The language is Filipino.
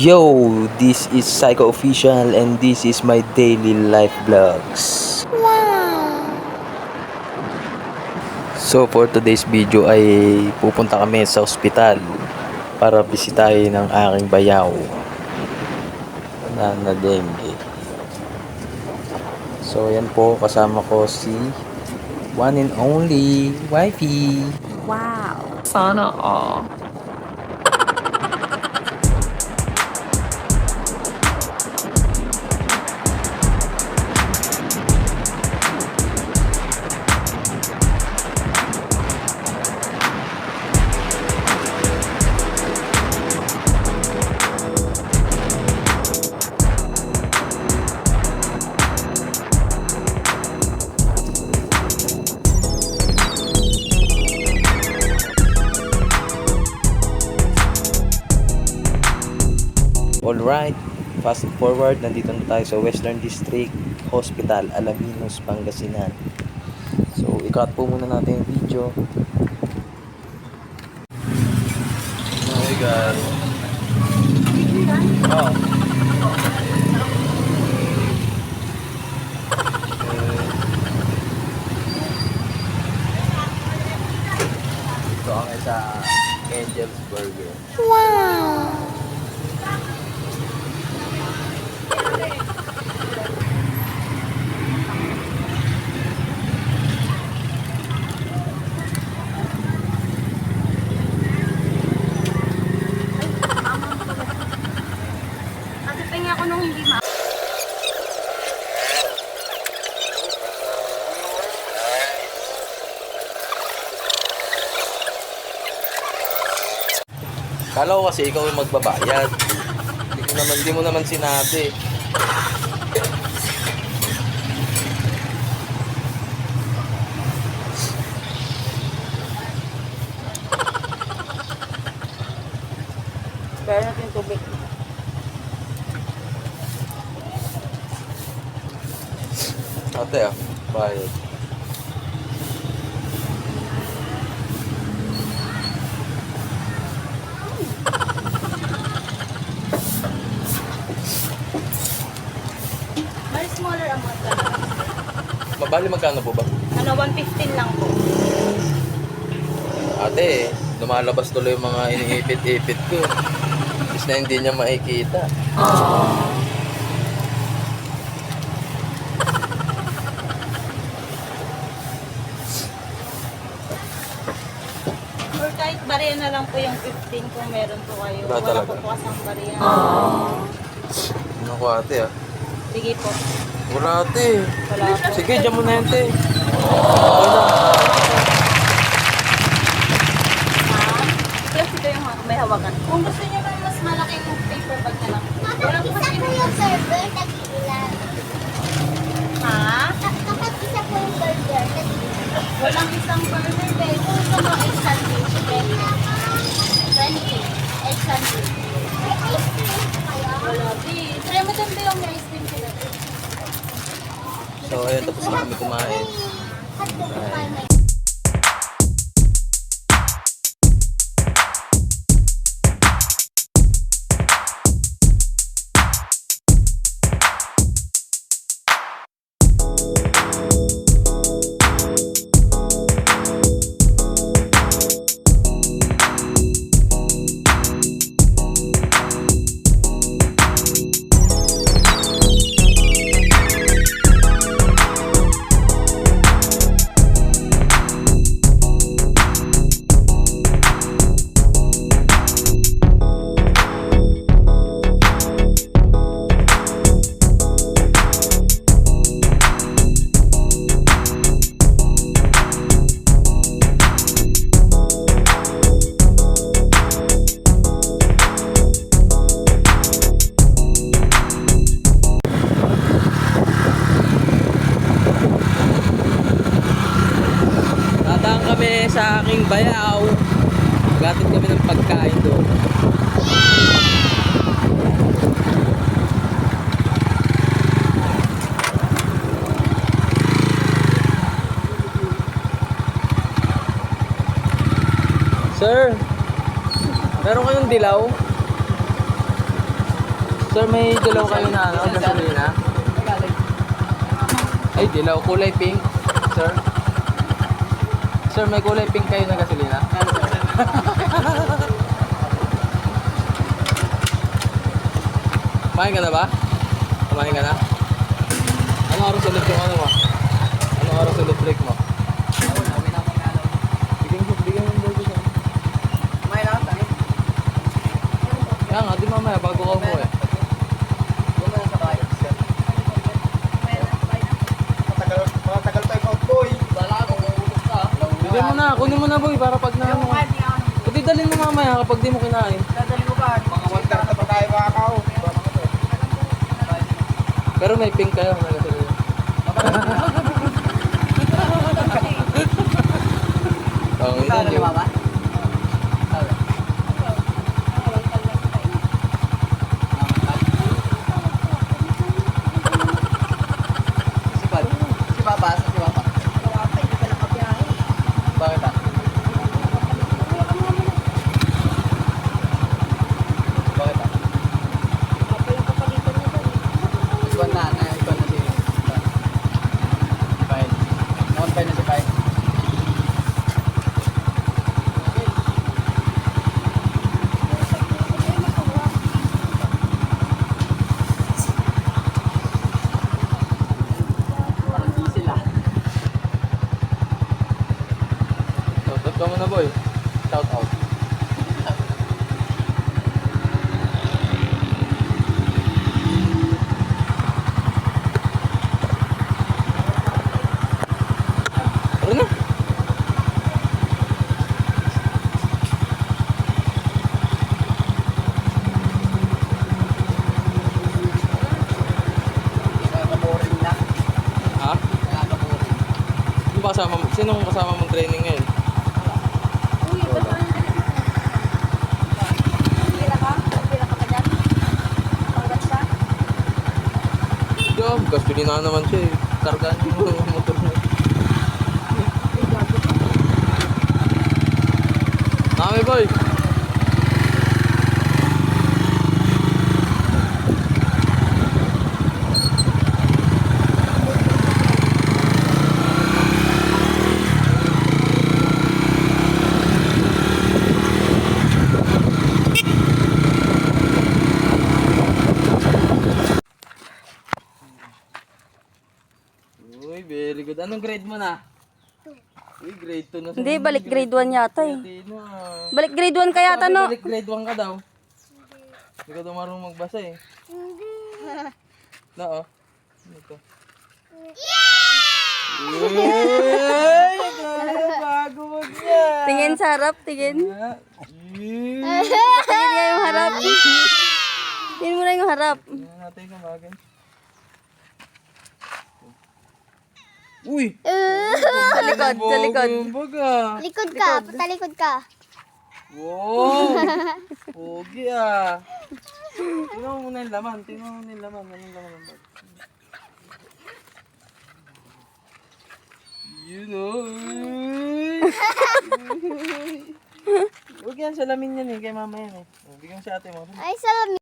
Yo, this is Psycho Official and this is my daily life vlogs. Wow! So for today's video ay pupunta kami sa ospital para bisitahin ang aking bayaw na dengue. So yan po, kasama ko si one and only wifey. Wow! Sana all. Alright, fast forward, nandito na tayo sa Western District Hospital, Alaminos, Pangasinan. So, i-cut po muna natin yung video. Oh my God. Oh. Ito ang isa Angel's Burger. Wow! Nagpahinga ako nung hindi Kala ko kasi ikaw yung magbabayad. Hindi mo naman sinabi. Kaya natin tubig. Ate bayad. Very smaller amount ka. Mabali magkano po ba? 115 lang po. Ate, lumalabas tuloy yung mga iniipit-ipit ko. Tapos na hindi niya makikita. Or kahit bariya na lang po yung 15 kung meron po kayo. Wala Wala talaga. po po kasang bariya. Naku ate Sige po. Wala ate. Wala po. Sige, dyan mo na yan te. Okay lang. Plus ito yung may hawakan. Kung gusto niyo ba mas malaki yung paper bag na lang. Wala po kasi Isa po yung burger, tag-ilan. Ha? Kapag isa po yung burger, tag-ilan. Walang isang burger eh. Kung gusto mo egg sandwich, 20. Egg sandwich. May ice cream po kayo. Wala, di. Try mo dun ba yung may ice cream sila? So ayun, tapos na kami kumain. Hotdog po kayo may Dadaan kami sa aking bayaw. Gatid kami ng pagkain doon. Sir, meron kayong dilaw? Sir, may dilaw kayo na ano, gasolina? Ay, dilaw. Kulay pink. Sir? Sir, may kulay pink kayo na gasolina? Kumain ka na ba? Kumain ka na? Anong oras ulit yung ano mo? Anong oras ulit break mo? Bigyan mo yung burger sa akin. Kumain lang, tayo. Kaya nga, di mamaya bago ka umuwi. Doon na sa bahay. Matagal pa yung outboy. Bala ko, uulog ka. Bigyan mo na, kunin mo na boy, para pag na ano. Pwede dalhin mo mamaya kapag di mo kinain. Dadali ko ba? Mga 1:30 pa tayo makakaw. Pero may pink kayo na gasolina. Oh, Saan yun na ba? Si Papa. Bakit ah? Bakit ah? Ikuan na si Fine. Nakontay na si Pai. Parang diesel ah. Shout out ka muna boy. Shout out. Tara na. Nakaka-boring na. Ha? Nakaka-boring. Sinong kasama mong training ngayon? Job, gasolina naman siya eh. Kargaan mo yung motor mo. Nami boy! Uy, very good. Anong grade mo na? Uy, grade 2 na siya. Hindi, balik grade 1 yata eh. Hindi na. Balik grade 1 ka yata, Sabi, no? balik grade 1 ka daw. Hindi ka daw marunong magbasa eh. Na oh. Ano to? Yay! Bago mo niya! Tingin sa harap, tingin. Yay! Tingin nga yung harap. Tingin mo na yung harap. Tingnan natin kung bagay. Uy! Sa likod, sa likod. Baga. Likod ka, patalikod ka. Wow! Pogi ah. Tingnan mo muna yung laman. Tingnan mo muna yung laman. Anong laman ng bag? You know. Huwag yan. Salamin yan eh. Kay mama yan eh. Bigyan mo si ate mo. Ay, salamin.